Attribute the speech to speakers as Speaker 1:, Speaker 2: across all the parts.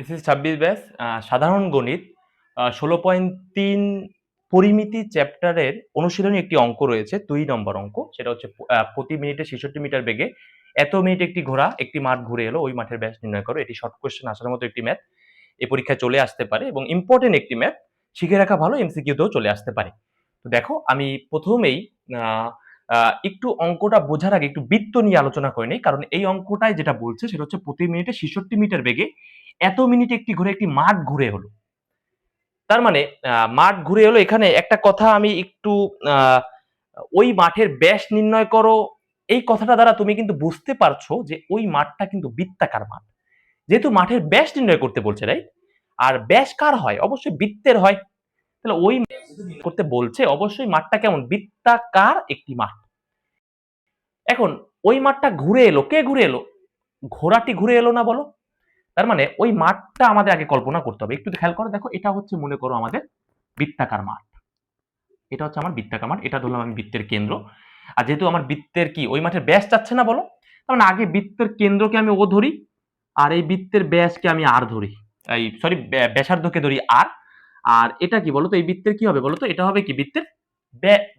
Speaker 1: MCC 26 batch সাধারণ গণিত 16.3 পরিমিতি চ্যাপ্টারের অনুশীলনী একটি অঙ্ক রয়েছে 2 নম্বর অঙ্ক। সেটা হচ্ছে প্রতি মিনিটে 66 মিটার বেগে এত মিনিট একটি ঘোড়া একটি মাঠ ঘুরে এলো, ওই মাঠের ব্যাস নির্ণয় করো। এটি শর্ট কোয়েশ্চেন আসার মতো একটি ম্যাথ, এই পরীক্ষায় চলে আসতে পারে এবং ইম্পর্টেন্ট একটি ম্যাথ, শিখে রাখা ভালো, এমসিকিউতেও চলে আসতে পারে। তো দেখো, আমি প্রথমেই একটু অঙ্কটা বোঝার আগে একটু বৃত্ত নিয়ে আলোচনা করে নিই, কারণ এই অঙ্কটায় যেটা বলছে সেটা হচ্ছে প্রতি মিনিটে 66 মিটার বেগে এত মিনিটে একটি ঘুরে একটি মাঠ ঘুরে হলো। তার মানে মাঠ ঘুরে এলো, এখানে একটা কথা আমি একটু ওই মাঠের ব্যাস নির্ণয় করো, এই কথাটা দ্বারা তুমি কিন্তু বুঝতে পারছো যে ওই মাঠটা কিন্তু বৃত্তাকার মাঠ, যেহেতু মাঠের ব্যাস নির্ণয় করতে বলছে, রাইট? আর ব্যাস কার হয়? অবশ্যই বৃত্তের হয়। তাহলে ওই করতে বলছে, অবশ্যই মাঠটা কেমন? বৃত্তাকার একটি মাঠ। এখন ওই মাঠটা ঘুরে এলো, কে ঘুরে এলো? ঘোড়াটি ঘুরে এলো না, বলো? তার মানে ওই মাঠটা আমাদের আগে কল্পনা করতে হবে। একটু খেয়াল করো, দেখো, এটা হচ্ছে মনে করো আমাদের বৃত্তাকার মাঠ, এটা হচ্ছে আমার বৃত্তাকার মাঠ, এটা ধরলাম আমি বৃত্তের কেন্দ্র। আর যেহেতু আমার বৃত্তের কি ওই মাঠের ব্যাস চাচ্ছে না, বলো? তার মানে আগে বৃত্তের কেন্দ্রকে আমি ও ধরি, আর এই বৃত্তের ব্যাসকে আমি আর ধরি, এই সরি ব্যাসার্ধকে ধরি আর। আর এটা কি বলতো, এই বৃত্তের কি হবে বলতো? এটা হবে কি বৃত্তের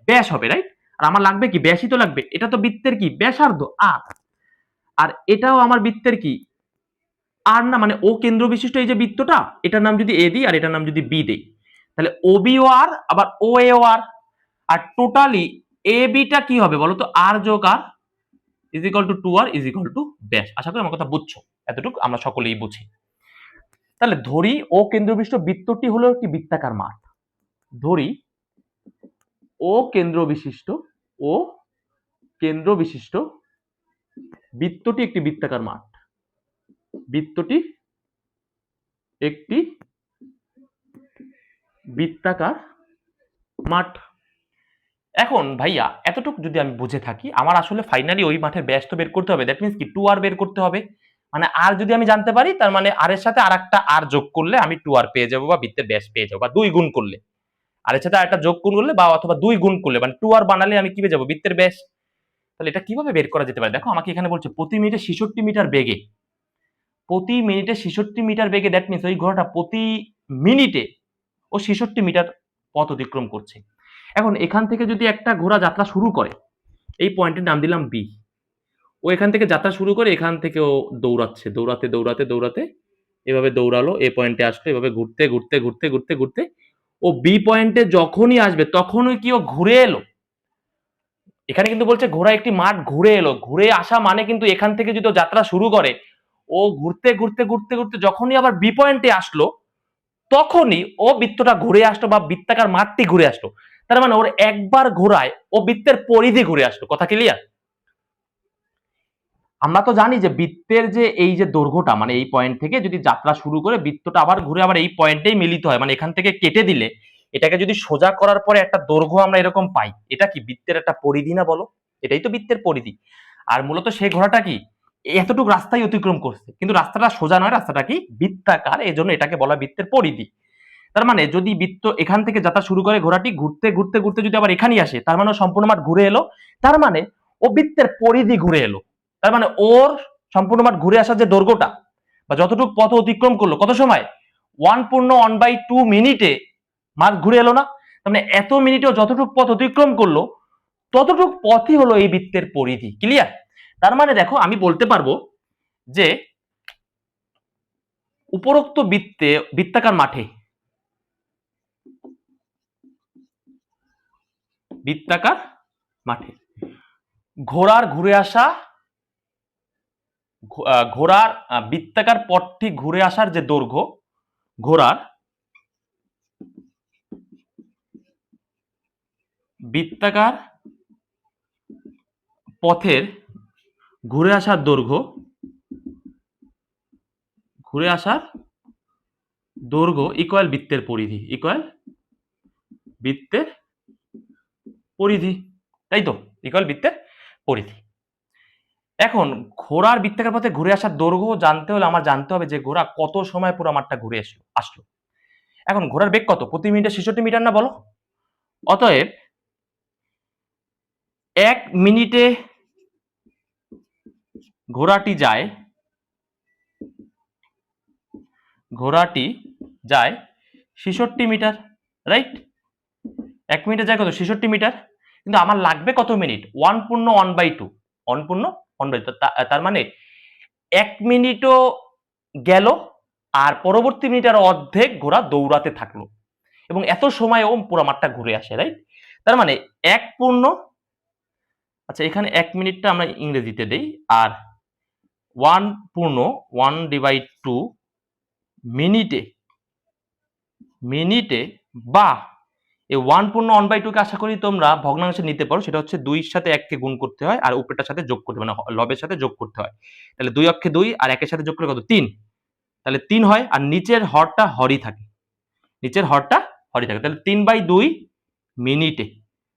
Speaker 1: ব্যাস হবে, রাইট? আর আমার লাগবে কি? ব্যাসই তো লাগবে। এটা তো বৃত্তের কি ব্যাসার্ধ আর, আর এটাও আমার বৃত্তের কি আর না, মানে ও কেন্দ্র বিশিষ্ট এই যে বৃত্তটা, এটার নাম যদি এ দিই আর এটার নাম যদি বি দেই, তাহলে ও বি ও আর, আবার ও এ ও আর, আর টোটালি এ বিটা কি হবে বলতো? আর যোগ আর ইজ ইকুয়াল টু 2 আর ইজ ইকুয়াল টু ব্যাস। আশা করি আমার কথা বুঝছো, এতটুকু আমরা সকলেই বুঝি। তাহলে ধরি ও কেন্দ্রবিশিষ্ট বৃত্তটি হলো একটি বৃত্তাকার মাঠ, ধরি ও কেন্দ্র বিশিষ্ট, ও কেন্দ্র বিশিষ্ট বৃত্তটি একটি বৃত্তাকার মাঠ, বৃত্তটি একটি বৃত্তাকার মাঠ। এখন ভাইয়া এতটুকু যদি আমি বুঝে থাকি, আমার আসলে ফাইনালি ওই মাঠের ব্যাস তো বের করতে হবে, দ্যাট মিন্স কি 2 আর বের করতে হবে। মানে আর যদি আমি জানতে পারি, তার মানে আর এর সাথে আরেকটা আর যোগ করলে আমি 2 আর পেয়ে যাবো, বা বৃত্তের ব্যাস পেয়ে যাবো, বা 2 গুণ করলে আর এর সাথে আরেকটা যোগ গুণ করলে, বা অথবা 2 গুণ করলে, মানে 2 আর বানালে আমি কি পেয়ে যাবো? বৃত্তের ব্যাস। তাহলে এটা কিভাবে বের করা যেতে পারে? দেখো, আমাকে এখানে বলছে প্রতি মিনিটে 66 মিটার বেগে, প্রতি মিনিটে 66 মিটার বেগে, দ্যাট মিন্স ওই ঘোড়াটা প্রতি মিনিটে ও 66 মিটার পথ অতিক্রম করছে। এখন এখান থেকে যদি একটা ঘোড়া যাত্রা শুরু করে, এই পয়েন্টের নাম দিলাম বি, ও এখান থেকে যাত্রা শুরু করে, এখান থেকে ও দৌড়াচ্ছে, দৌড়াতে দৌড়াতে দৌড়াতে এভাবে দৌড়ালো, এ পয়েন্টে আসলো, এভাবে ঘুরতে ঘুরতে ঘুরতে ঘুরতে ঘুরতে ও বি পয়েন্টে যখনই আসবে তখনই কি ও ঘুরে এলো। এখানে কিন্তু বলছে ঘোড়া একটি মাঠ ঘুরে এলো, ঘুরে আসা মানে কিন্তু এখান থেকে যদি ও যাত্রা শুরু করে, ও ঘুরতে ঘুরতে ঘুরতে ঘুরতে যখনই আবার বি পয়েন্টে আসলো, তখনই ও বৃত্তটা ঘুরে আসলো, বা বৃত্তাকার মাঠটি ঘুরে আসলো। তার মানে ওর একবার ঘোরায় ও বৃত্তের পরিধি ঘুরে আসলো। কথা ক্লিয়ার? আমরা তো জানি যে বৃত্তের যে এই যে দৈর্ঘ্যটা, মানে এই পয়েন্ট থেকে যদি যাত্রা শুরু করে বৃত্তটা আবার ঘুরে আবার এই পয়েন্টেই মিলিত হয়, মানে এখান থেকে কেটে দিলে এটাকে যদি সোজা করার পরে একটা দৈর্ঘ্য আমরা এরকম পাই, এটা কি বৃত্তের একটা পরিধি না, বলো? এটাই তো বৃত্তের পরিধি। আর মূলত সেই ঘোড়াটা কি এতটুকু রাস্তায় অতিক্রম করছে, কিন্তু রাস্তাটা সোজা নয়, রাস্তাটা কি বৃত্তাকার, এই জন্য এটাকে বলা বৃত্তের পরিধি। তার মানে যদি বৃত্ত এখান থেকে যাত্রা শুরু করে, ঘোড়াটি ঘুরতে ঘুরতে ঘুরতে যদি আবার এখানেই আসে, তার মানে সম্পূর্ণ মাঠ ঘুরে এলো। তার মানে ও বৃত্তের পরিধি ঘুরে এলো। তার মানে ওর সম্পূর্ণ মাঠ ঘুরে আসার যে দৈর্ঘ্যটা, বা যতটুকু পথ অতিক্রম করলো, কত সময়? 1/2 মিনিটে মাঠ ঘুরে এলো না? তার মানে এত মিনিটেও যতটুকু পথ অতিক্রম করলো, ততটুকু পথই হলো এই বৃত্তের পরিধি। ক্লিয়ার? তার মানে দেখো, আমি বলতে পারবো যে উপরোক্ত বৃত্তাকার মাঠে, বৃত্তাকার মাঠে ঘোড়ার ঘুরে আসা, ঘোড়ার বৃত্তাকার পথটি ঘুরে আসার যে দৈর্ঘ্য, ঘোড়ার বৃত্তাকার পথের ঘুরে আসার দৈর্ঘ্য, ঘুরে আসার দৈর্ঘ্য ইকুয়াল বৃত্তের পরিধি, ইকুয়াল বৃত্তের পরিধি, তাই তো? ইকুয়াল বৃত্তের পরিধি। এখন ঘোড়ার বৃত্তাকার পথে ঘুরে আসার দৈর্ঘ্য জানতে হলে আমার জানতে হবে যে ঘোড়া কত সময় পুরো মাঠটা ঘুরে আসলো। এখন ঘোড়ার বেগ কত? প্রতি মিনিটে 66 মিটার না, বলো? অতএব 1 মিনিটে ঘোড়াটি যায়, ঘোড়াটি যায় 66 মিটার, রাইট? 1 মিনিটে যায় কত? 66 মিটার। কিন্তু আমার লাগবে কত মিনিট? 1 পূর্ণ 1/2, 1 পূর্ণ 1/2। তার মানে 1 মিনিটও গেল, আর পরবর্তী মিনিট আর অর্ধেক ঘোড়া দৌড়াতে থাকলো, এবং এত সময়ও পুরো মাঠটা ঘুরে আসে, রাইট? তার মানে 1 পূর্ণ, আচ্ছা এখানে 1 মিনিটটা আমরা ইংরেজিতে দেই, আর 1 পূর্ণ 1/2 মিনিটে, মিনিটে, বা এই 1 পূর্ণ 1/2 কে আশা করি তোমরা ভগ্নাংশে নিতে পারো। সেটা হচ্ছে 2 এর সাথে 1 কে গুণ করতে হয়, আর উপরেরটার সাথে যোগ করতে, মানে লবের সাথে যোগ করতে হয়। তাহলে 2 অক্ষে 2 আর 1 এর সাথে যোগ করলে কত? 3। তাহলে 3 হয়, আর নিচের হরটা হরই থাকে, নিচের হরটা হরই থাকে। তাহলে 3/2 মিনিটে,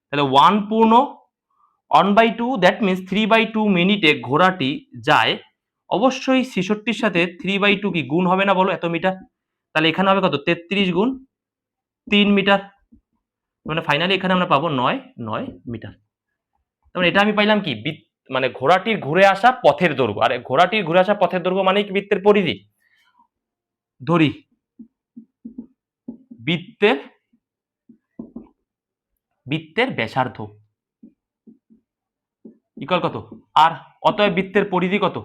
Speaker 1: তাহলে 1 পূর্ণ 1/2, দ্যাট মিনস 3/2 মিনিটে ঘোড়াটি যায়। অবশ্যই 66 সাথে 3/2 কি গুণ হবে না বলো? এত মিটার। তাহলে এখানে হবে কত? 33 গুণ 3 মিটার। মানে ফাইনালি এখানে আমরা পাবো 9 মিটার। তার এটা আমি পাইলাম কি? মানে ঘোড়াটির ঘুরে আসা পথের দৈর্ঘ্য। আর ঘোড়াটির ঘুরে আসা পথের দৈর্ঘ্য মানে কি? বৃত্তের পরিধি। ধরি বৃত্তের ব্যাসার্ধ ইকুয়াল কত? আর অতএব বৃত্তের পরিধি কত?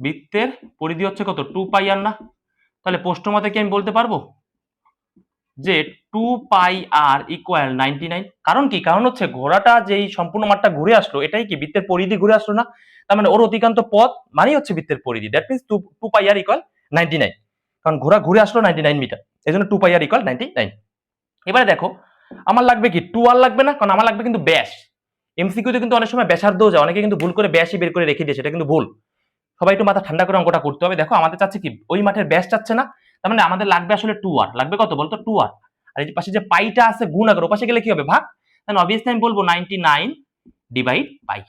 Speaker 1: বৃত্তের পরিধি হচ্ছে কত? 2 পাই আর না? তাহলে প্রশ্ন মতে কি আমি বলতে পারবো যে 2 পাই আর ইকুয়াল 99? কারণ কি? কারণ হচ্ছে ঘোড়াটা যেই সম্পূর্ণ মাঠটা ঘুরে আসলো, এটাই কি বৃত্তের পরিধি ঘুরে আসলো না? তার মানে ওর অতিক্রান্ত পথ মানেই হচ্ছে বৃত্তের পরিধি। That means 2 pi r equal 99, কারণ ঘোড়া ঘুরে আসলো 99 মিটার, এই জন্য 2 পাই আর ইকুয়াল 99। এবারে দেখো আমার লাগবে কি? 2 আর লাগবে না, কারণ আমার লাগবে কিন্তু ব্যাস। এমসিকিউতে কিন্তু অনেক সময় ব্যাসার্ধও যায়, অনেকে কিন্তু ভুল করে ব্যাসই বের করে রেখে দিয়েছে, এটা কিন্তু ভুল। সবাই একটু মাথা ঠান্ডা করে অঙ্কটা করতে হবে। দেখো আমাদের চাচ্ছে কি? ওই মাঠের ব্যাস চাচ্ছে না, তার মানে আমাদের লাগবে আসলে 2 আর। লাগবে কত বলতো? 2 আর। আর এই পাশে যে পাইটা আছে গুণ আকার, ওপাশে গেলে কি হবে? ভাগ। তাহলে অবভিয়াসলি আমি বলবো 99 ডিভাইড পাই।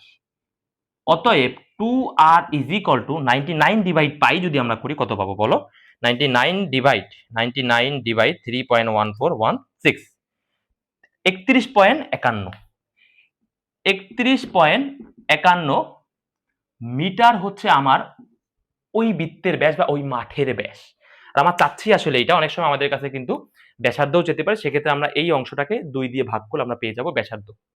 Speaker 1: অতএব 2 আর ইজ ইকুয়াল টু 99 ডিভাইড পাই যদি আমরা করি কত পাবো বলো? 99 ডিভাইড 3.1416, 31.51, 31.51 মিটার হচ্ছে আমার ওই বৃত্তের ব্যাস বা ওই মাঠের ব্যাস। আর আমার চাচ্ছি আসলে এটা, অনেক সময় আমাদের কাছে কিন্তু ব্যাসার্ধও যেতে পারে, সেক্ষেত্রে আমরা এই অংশটাকে 2 দিয়ে ভাগ করলে আমরা পেয়ে যাব ব্যাসার্ধ।